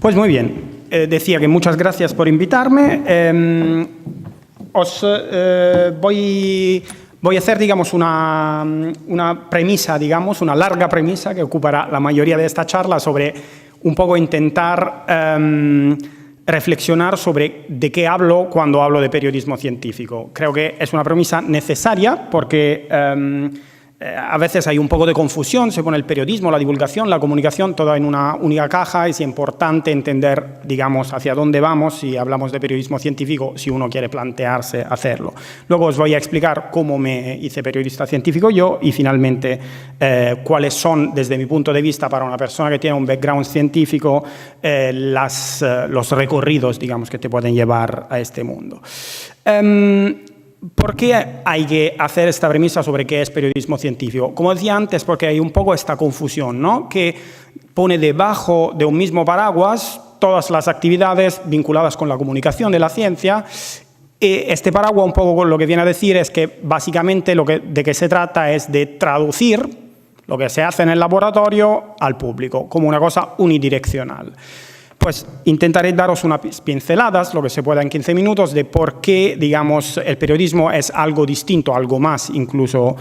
Pues muy bien, decía que muchas gracias por invitarme. Voy a hacer, digamos, una premisa, digamos, una larga premisa que ocupará la mayoría de esta charla sobre un poco intentar reflexionar sobre de qué hablo cuando hablo de periodismo científico. Creo que es una premisa necesaria porque a veces hay un poco de confusión, se pone el periodismo, la divulgación, la comunicación, todo en una única caja. Es importante entender, digamos, hacia dónde vamos si hablamos de periodismo científico, si uno quiere plantearse hacerlo. Luego os voy a explicar cómo me hice periodista científico yo y finalmente cuáles son, desde mi punto de vista, para una persona que tiene un background científico, los recorridos, digamos, que te pueden llevar a este mundo. ¿Por qué hay que hacer esta premisa sobre qué es periodismo científico? Como decía antes, porque hay un poco esta confusión, ¿no? Que pone debajo de un mismo paraguas todas las actividades vinculadas con la comunicación de la ciencia. Este paraguas un poco lo que viene a decir es que básicamente de qué se trata es de traducir lo que se hace en el laboratorio al público, como una cosa unidireccional. Pues intentaré daros unas pinceladas, lo que se pueda en 15 minutos, de por qué, digamos, el periodismo es algo distinto, algo más incluso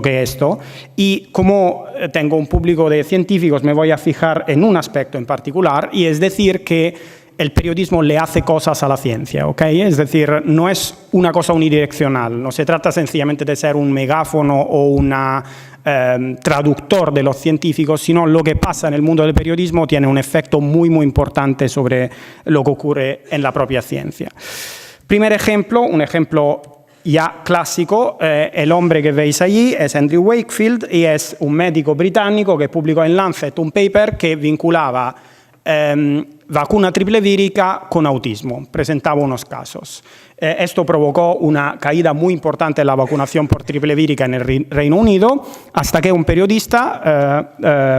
que esto. Y como tengo un público de científicos, me voy a fijar en un aspecto en particular, y es decir que el periodismo le hace cosas a la ciencia, ¿ok? Es decir, no es una cosa unidireccional, no se trata sencillamente de ser un megáfono o una traductor de los científicos, sino lo que pasa en el mundo del periodismo tiene un efecto muy, muy importante sobre lo que ocurre en la propia ciencia. Primer ejemplo, un ejemplo ya clásico, el hombre que veis allí es Andrew Wakefield y es un médico británico que publicó en Lancet un paper que vinculaba vacuna triple vírica con autismo, presentaba unos casos. Esto provocó una caída muy importante en la vacunación por triple vírica en el Reino Unido, hasta que un periodista,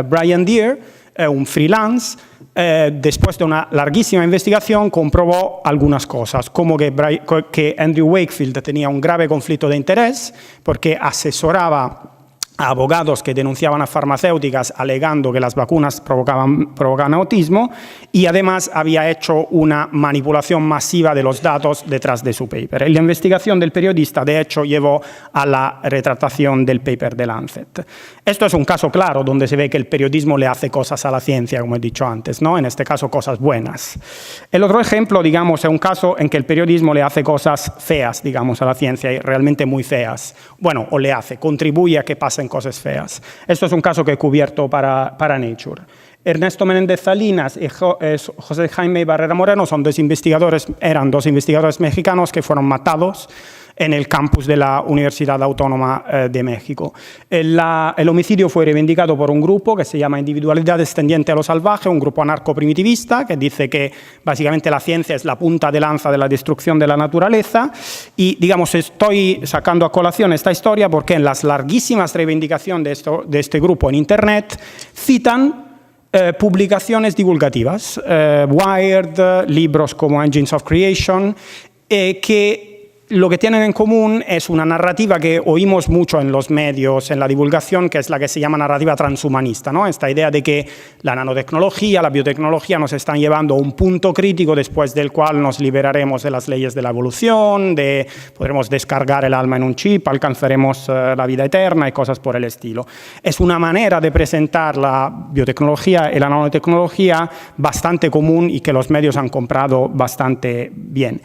Brian Deer, un freelance, después de una larguísima investigación, comprobó algunas cosas, como que Andrew Wakefield tenía un grave conflicto de interés porque asesoraba a abogados que denunciaban a farmacéuticas alegando que las vacunas provocaban autismo, y además había hecho una manipulación masiva de los datos detrás de su paper. Y la investigación del periodista, de hecho, llevó a la retratación del paper de Lancet. Esto es un caso claro donde se ve que el periodismo le hace cosas a la ciencia, como he dicho antes, ¿no? En este caso, cosas buenas. El otro ejemplo, digamos, es un caso en que el periodismo le hace cosas feas, digamos, a la ciencia, y realmente muy feas. Bueno, o le hace, contribuye a que pasen cosas feas. Esto es un caso que he cubierto para Nature. Ernesto Menéndez Salinas y José Jaime Barrera Moreno eran dos investigadores mexicanos que fueron matados en el campus de la Universidad Autónoma de México. El homicidio fue reivindicado por un grupo que se llama Individualidad Descendiente a lo Salvaje, un grupo anarcoprimitivista que dice que básicamente la ciencia es la punta de lanza de la destrucción de la naturaleza. Y, digamos, estoy sacando a colación esta historia porque en las larguísimas reivindicaciones de este grupo en Internet citan publicaciones divulgativas, Wired, libros como Engines of Creation, que lo que tienen en común es una narrativa que oímos mucho en los medios, en la divulgación, que es la que se llama narrativa transhumanista, ¿no? Esta idea de que la nanotecnología, la biotecnología nos están llevando a un punto crítico después del cual nos liberaremos de las leyes de la evolución, podremos descargar el alma en un chip, alcanzaremos la vida eterna y cosas por el estilo. Es una manera de presentar la biotecnología y la nanotecnología bastante común y que los medios han comprado bastante bien.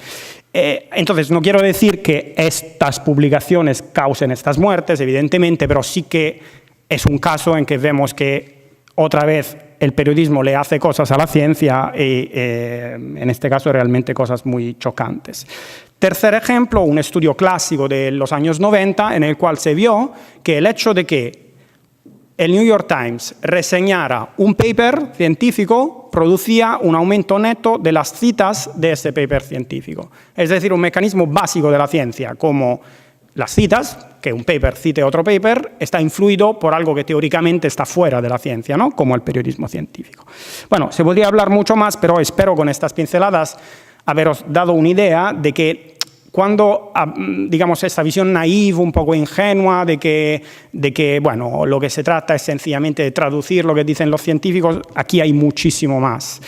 Entonces, no quiero decir que estas publicaciones causen estas muertes, evidentemente, pero sí que es un caso en que vemos que otra vez el periodismo le hace cosas a la ciencia y en este caso realmente cosas muy chocantes. Tercer ejemplo, un estudio clásico de los años 90 en el cual se vio que el hecho de que el New York Times reseñara un paper científico producía un aumento neto de las citas de ese paper científico. Es decir, un mecanismo básico de la ciencia, como las citas, que un paper cite otro paper, está influido por algo que teóricamente está fuera de la ciencia, ¿no? Como el periodismo científico. Bueno, se podría hablar mucho más, pero espero con estas pinceladas haberos dado una idea de que cuando, digamos, esta visión naive, un poco ingenua, de que, bueno, lo que se trata es sencillamente de traducir lo que dicen los científicos, aquí hay muchísimo más.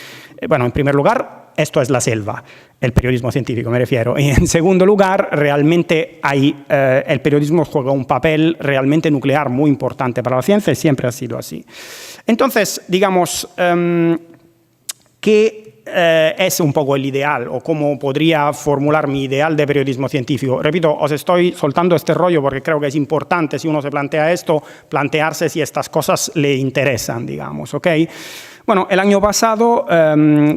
Bueno, en primer lugar, esto es la selva, el periodismo científico me refiero. Y en segundo lugar, realmente el periodismo juega un papel realmente nuclear muy importante para la ciencia y siempre ha sido así. Entonces, digamos, ¿qué es un poco el ideal o cómo podría formular mi ideal de periodismo científico? Repito, os estoy soltando este rollo porque creo que es importante, si uno se plantea esto, plantearse si estas cosas le interesan, digamos, ¿ok? Bueno, el año pasado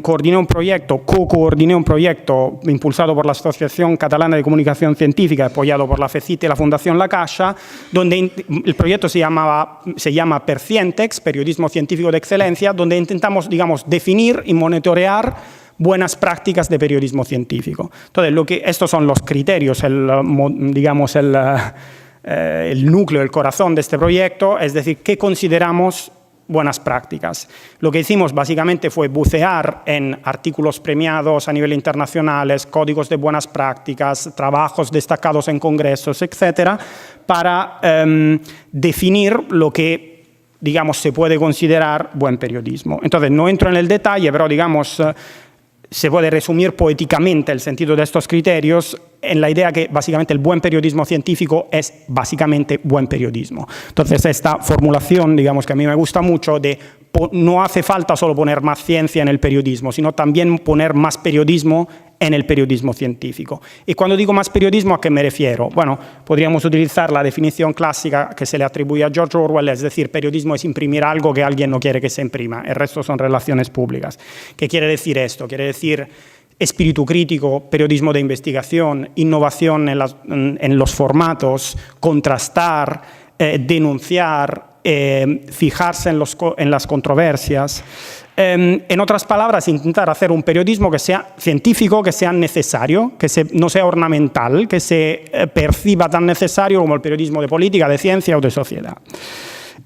co-coordiné un proyecto impulsado por la Asociación Catalana de Comunicación Científica, apoyado por la FECIT y la Fundación La Caixa, donde el proyecto se llama PERCIENTEX, Periodismo Científico de Excelencia, donde intentamos, digamos, definir y monitorear buenas prácticas de periodismo científico. Entonces, estos son los criterios, digamos, el núcleo, el corazón de este proyecto, es decir, ¿qué consideramos buenas prácticas? Lo que hicimos básicamente fue bucear en artículos premiados a nivel internacional, códigos de buenas prácticas, trabajos destacados en congresos, etcétera, para definir lo que, digamos, se puede considerar buen periodismo. Entonces, no entro en el detalle, pero, digamos, se puede resumir poéticamente el sentido de estos criterios en la idea que básicamente el buen periodismo científico es básicamente buen periodismo. Entonces, esta formulación, digamos, que a mí me gusta mucho, de no hace falta solo poner más ciencia en el periodismo, sino también poner más periodismo en el periodismo científico. Y cuando digo más periodismo, ¿a qué me refiero? Bueno, podríamos utilizar la definición clásica que se le atribuye a George Orwell, es decir, periodismo es imprimir algo que alguien no quiere que se imprima, el resto son relaciones públicas. ¿Qué quiere decir esto? Quiere decir espíritu crítico, periodismo de investigación, innovación en los formatos, contrastar, denunciar, fijarse en las controversias. En otras palabras, intentar hacer un periodismo que sea científico, que sea necesario, que no sea ornamental, que se perciba tan necesario como el periodismo de política, de ciencia o de sociedad.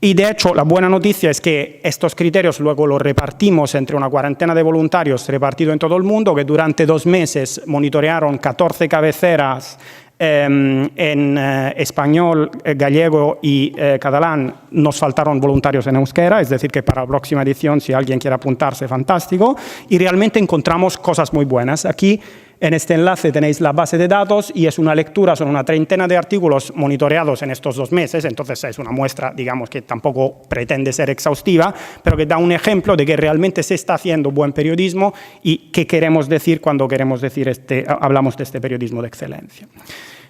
Y de hecho, la buena noticia es que estos criterios luego los repartimos entre una cuarentena de voluntarios repartidos en todo el mundo, que durante 2 meses monitorearon 14 cabeceras en español, gallego y catalán. Nos faltaron voluntarios en euskera, es decir, que para la próxima edición, si alguien quiere apuntarse, fantástico. Y realmente encontramos cosas muy buenas. Aquí, en este enlace, tenéis la base de datos y es una lectura, son una treintena de artículos monitoreados en estos 2 meses, entonces es una muestra, digamos, que tampoco pretende ser exhaustiva, pero que da un ejemplo de que realmente se está haciendo buen periodismo y qué queremos decir cuando queremos decir hablamos de este periodismo de excelencia.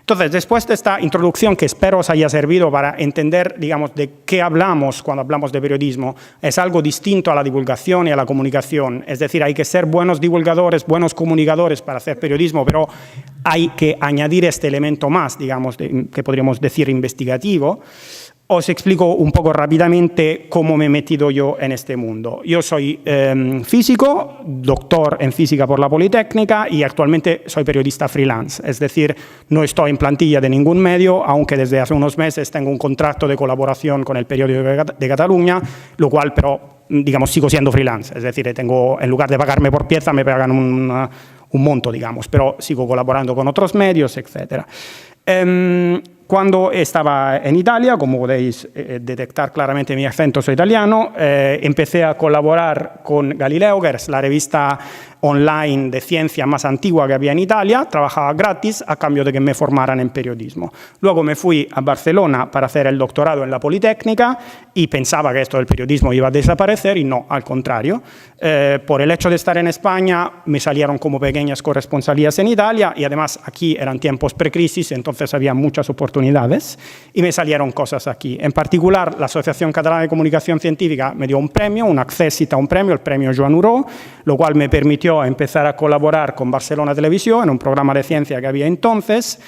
Entonces, después de esta introducción que espero os haya servido para entender, digamos, de qué hablamos cuando hablamos de periodismo, es algo distinto a la divulgación y a la comunicación. Es decir, hay que ser buenos divulgadores, buenos comunicadores para hacer periodismo, pero hay que añadir este elemento más, digamos, que podríamos decir investigativo. Os explico un poco rápidamente cómo me he metido yo en este mundo. Yo soy físico, doctor en física por la Politécnica y actualmente soy periodista freelance. Es decir, no estoy en plantilla de ningún medio, aunque desde hace unos meses tengo un contrato de colaboración con el Periódico de Cataluña, lo cual, pero, digamos, sigo siendo freelance. Es decir, en lugar de pagarme por pieza, me pagan un monto, digamos, pero sigo colaborando con otros medios, etc. Cuando estaba en Italia, como podéis detectar claramente mi acento, soy italiano, empecé a colaborar con Galileo, que es la revista online de ciencia más antigua que había en Italia. Trabajaba gratis a cambio de que me formaran en periodismo. Luego me fui a Barcelona para hacer el doctorado en la Politécnica y pensaba que esto del periodismo iba a desaparecer y no, al contrario. Por el hecho de estar en España me salieron como pequeñas corresponsalías en Italia y además aquí eran tiempos precrisis, entonces había muchas oportunidades y me salieron cosas aquí. En particular, la Asociación Catalana de Comunicación Científica me dio un premio, un accésit a un premio, el premio Joan Uró, lo cual me permitió empezar a colaborar con Barcelona Televisión en un programa de ciencia que había entonces.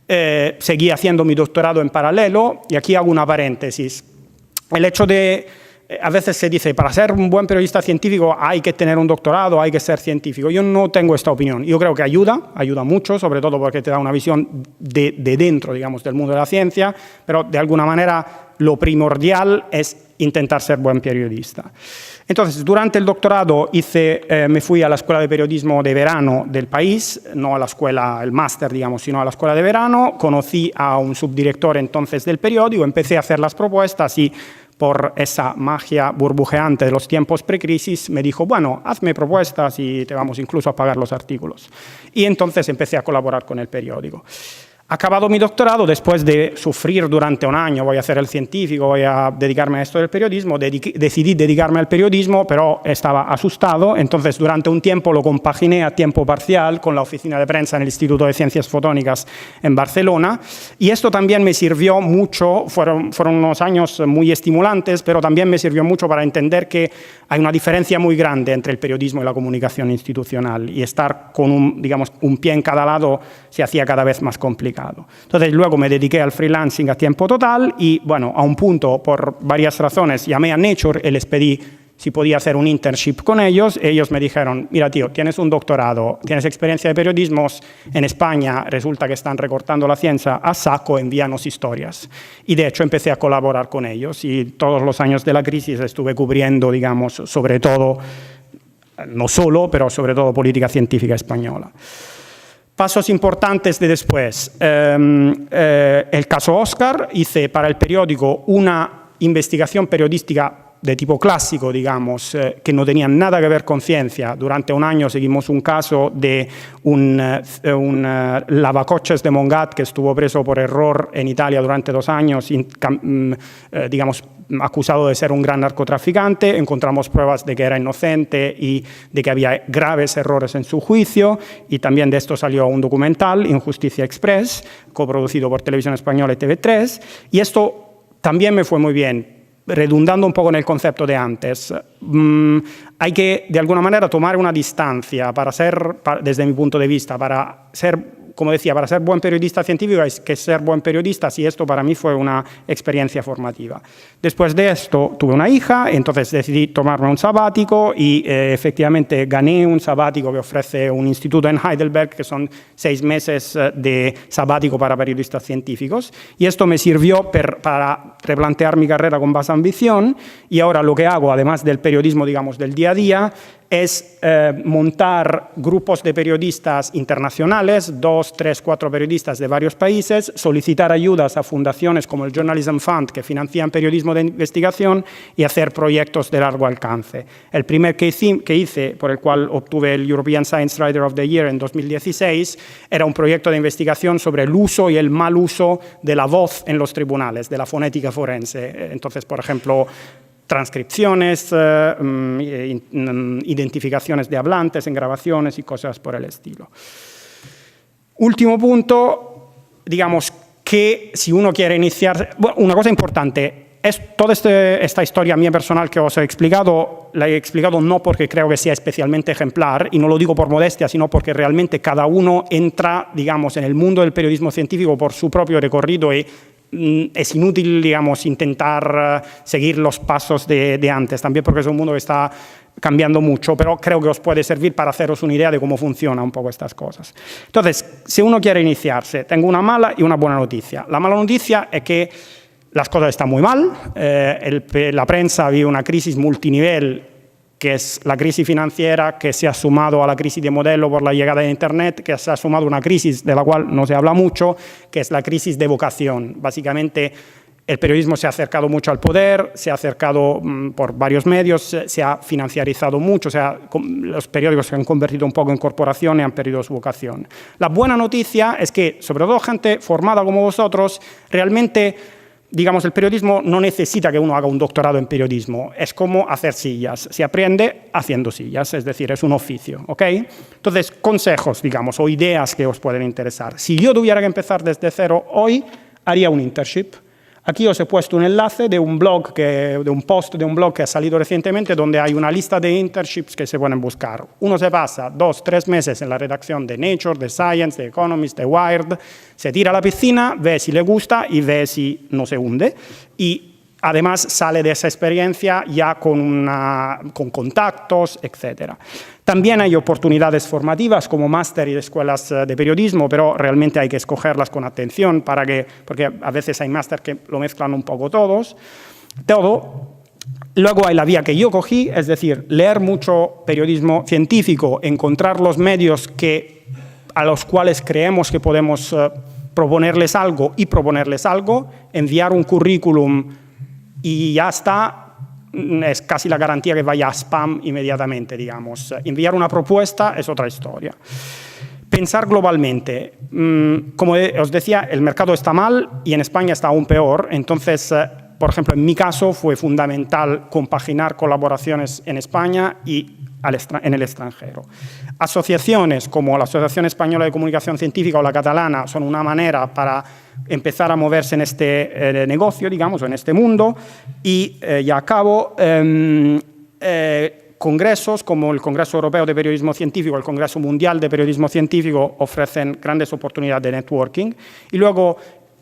Seguí haciendo mi doctorado en paralelo y aquí hago una paréntesis. El hecho de a veces se dice, para ser un buen periodista científico hay que tener un doctorado, hay que ser científico. Yo no tengo esta opinión. Yo creo que ayuda mucho, sobre todo porque te da una visión de dentro, digamos, del mundo de la ciencia, pero de alguna manera lo primordial es intentar ser buen periodista. Entonces, durante el doctorado me fui a la escuela de periodismo de verano del país, no a la escuela, el máster, digamos, sino a la escuela de verano. Conocí a un subdirector entonces del periódico, empecé a hacer las propuestas y por esa magia burbujeante de los tiempos precrisis, me dijo, bueno, hazme propuestas y te vamos incluso a pagar los artículos. Y entonces empecé a colaborar con el periódico. Acabado mi doctorado, después de sufrir durante un año, voy a hacer el científico, voy a dedicarme a esto del periodismo, decidí dedicarme al periodismo, pero estaba asustado, entonces durante un tiempo lo compaginé a tiempo parcial con la oficina de prensa en el Instituto de Ciencias Fotónicas en Barcelona, y esto también me sirvió mucho, fueron unos años muy estimulantes, pero también me sirvió mucho para entender que hay una diferencia muy grande entre el periodismo y la comunicación institucional, y estar con un pie en cada lado se hacía cada vez más complicado. Entonces luego me dediqué al freelancing a tiempo total y bueno, a un punto por varias razones llamé a Nature y les pedí si podía hacer un internship con ellos. Ellos me dijeron, mira tío, tienes un doctorado, tienes experiencia de periodismo, en España resulta que están recortando la ciencia a saco, envíanos historias. Y de hecho empecé a colaborar con ellos y todos los años de la crisis estuve cubriendo, digamos, sobre todo, no solo, pero sobre todo política científica española. Pasos importantes de después. El caso Oscar, hice para el periódico una investigación periodística de tipo clásico, digamos, que no tenía nada que ver con ciencia. Durante un año seguimos un caso de un lavacoches de Montgat que estuvo preso por error en Italia durante 2 años, digamos, acusado de ser un gran narcotraficante. Encontramos pruebas de que era inocente y de que había graves errores en su juicio, y también de esto salió un documental, Injusticia Express, coproducido por Televisión Española y TV3, y esto también me fue muy bien. Redundando un poco en el concepto de antes, hay que, de alguna manera, tomar una distancia desde mi punto de vista, para ser, como decía, para ser buen periodista científico hay que ser buen periodista, y esto para mí fue una experiencia formativa. Después de esto tuve una hija, entonces decidí tomarme un sabático y efectivamente gané un sabático que ofrece un instituto en Heidelberg, que son 6 meses de sabático para periodistas científicos, y esto me sirvió para replantear mi carrera con más ambición, y ahora lo que hago, además del periodismo, digamos, del día a día, es montar grupos de periodistas internacionales, 2, 3, 4 periodistas de varios países, solicitar ayudas a fundaciones como el Journalism Fund, que financian periodismo de investigación, y hacer proyectos de largo alcance. El primer que hice, por el cual obtuve el European Science Writer of the Year en 2016, era un proyecto de investigación sobre el uso y el mal uso de la voz en los tribunales, de la fonética forense. Entonces, por ejemplo, transcripciones, identificaciones de hablantes en grabaciones y cosas por el estilo. Último punto, digamos que si uno quiere iniciar, bueno, una cosa importante, toda esta historia mía personal que os he explicado, la he explicado no porque creo que sea especialmente ejemplar, y no lo digo por modestia, sino porque realmente cada uno entra, digamos, en el mundo del periodismo científico por su propio recorrido, y es inútil, digamos, intentar seguir los pasos de antes, también porque es un mundo que está cambiando mucho, pero creo que os puede servir para haceros una idea de cómo funcionan un poco estas cosas. Entonces, si uno quiere iniciarse, tengo una mala y una buena noticia. La mala noticia es que las cosas están muy mal, la prensa vive una crisis multinivel, que es la crisis financiera, que se ha sumado a la crisis de modelo por la llegada de Internet, que se ha sumado a una crisis de la cual no se habla mucho, que es la crisis de vocación. Básicamente, el periodismo se ha acercado mucho al poder, se ha acercado por varios medios, se ha financiarizado mucho, o sea, los periódicos se han convertido un poco en corporación y han perdido su vocación. La buena noticia es que, sobre todo gente formada como vosotros, realmente, digamos, el periodismo no necesita que uno haga un doctorado en periodismo, es como hacer sillas, se aprende haciendo sillas, es decir, es un oficio, ¿ok? Entonces, consejos, digamos, o ideas que os pueden interesar. Si yo tuviera que empezar desde cero hoy, haría un internship. Aquí os he puesto un enlace de un blog, de un post de un blog que ha salido recientemente, donde hay una lista de internships que se pueden buscar. Uno se pasa 2, 3 meses en la redacción de Nature, de Science, de Economist, de Wired, se tira a la piscina, ve si le gusta y ve si no se hunde. Y además sale de esa experiencia ya con contactos, etc. También hay oportunidades formativas como máster y de escuelas de periodismo, pero realmente hay que escogerlas con atención porque a veces hay máster que lo mezclan un poco todo. Luego hay la vía que yo cogí, es decir, leer mucho periodismo científico, encontrar los medios a los cuales creemos que podemos proponerles algo, enviar un currículum y ya está, es casi la garantía que vaya a spam inmediatamente, digamos. Enviar una propuesta es otra historia. Pensar globalmente. Como os decía, el mercado está mal y en España está aún peor. Entonces, por ejemplo, en mi caso fue fundamental compaginar colaboraciones en España y en el extranjero. Asociaciones como la Asociación Española de Comunicación Científica o la catalana son una manera para empezar a moverse en este negocio, digamos, o en este mundo. Y ya acabo, congresos como el Congreso Europeo de Periodismo Científico, el Congreso Mundial de Periodismo Científico ofrecen grandes oportunidades de networking. Y luego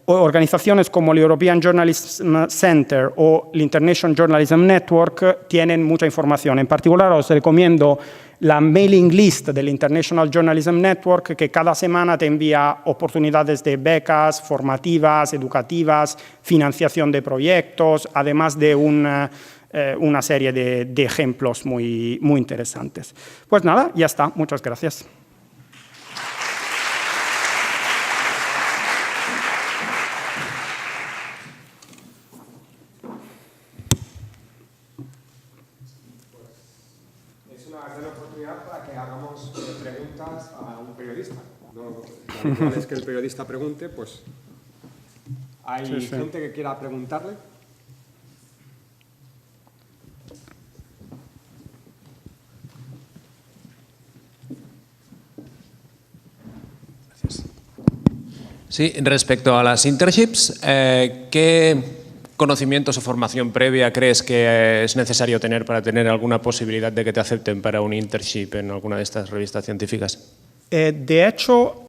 organizaciones como el European Journalism Center o el International Journalism Network tienen mucha información. En particular, os recomiendo la mailing list del International Journalism Network, que cada semana te envía oportunidades de becas formativas, educativas, financiación de proyectos, además de una serie de ejemplos muy interesantes. Pues nada, ya está. Muchas gracias. Lo habitual es que el periodista pregunte, pues hay gente que quiera preguntarle. Gracias. Sí, respecto a las internships, ¿qué conocimientos o formación previa crees que es necesario tener para tener alguna posibilidad de que te acepten para un internship en alguna de estas revistas científicas? De hecho,